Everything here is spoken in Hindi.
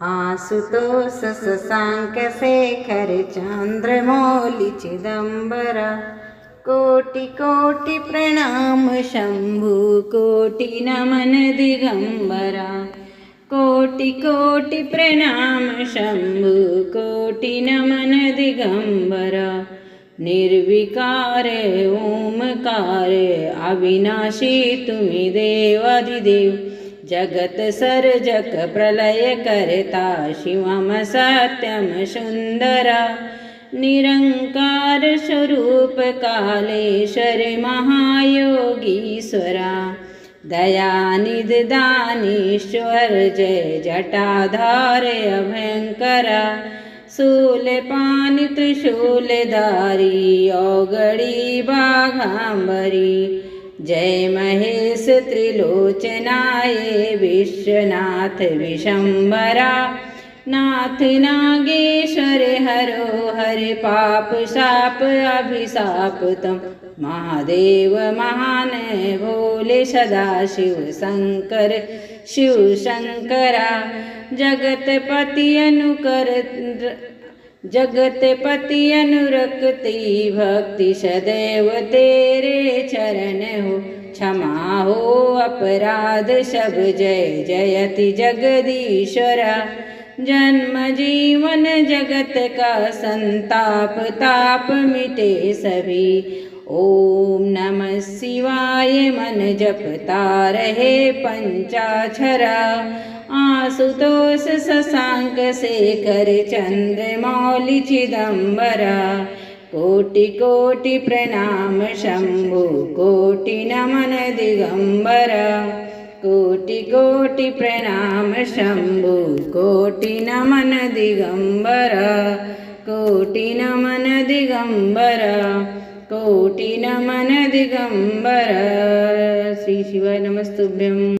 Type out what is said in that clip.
आशुतोष शशांक शेखर चंद्रमौलि चिदंबरा। कोटि कोटि प्रणाम शंभु कोटि नमन दिगंबरा। कोटि कोटि प्रणाम शंभु कोटि नमन दिगंबरा। निर्विकार ओमकार अविनाशी तुमि देवादिदेव। जगत सर्जक प्रलय करता शिवम सत्यम सुंदरा। निरंकार स्वरूप कालेश्वर महायोगीश्वरा। दयानिधि दानीश्वर जय जटाधार अभयंकरा। शूलपाण त्रिशूलधारी औगड़ी बाघांबरी। जय महेश त्रिलोचनाय विश्वनाथ विशंबरा। नाथ नागेश्वर हरो हरि पाप शाप अभिशाप तम। महादेव महान भोले सदा शिव शंकर शिव शंकरा। जगतपति अनुरक्ति भक्ति सदैव तेरे चरण हो। क्षमा हो अपराध सब जय जयति जगदीश्वरा। जन्म जीवन जगत का संताप ताप मिटे सभी। ओम नमः शिवाय मन जपता रहे पंचाक्षरा। आशुतोष शशांक शेखर चंद्रमौलि चिदंबरा। कोटि कोटि प्रणाम शंभु कोटि नमन दिगंबरा। कोटि कोटि प्रणाम शंभु कोटि नमन दिगंबरा। कोटि नमन दिगंबरा। कोटि नमन दिगंबरा। श्री शिवाय नमस्तुभ्यं।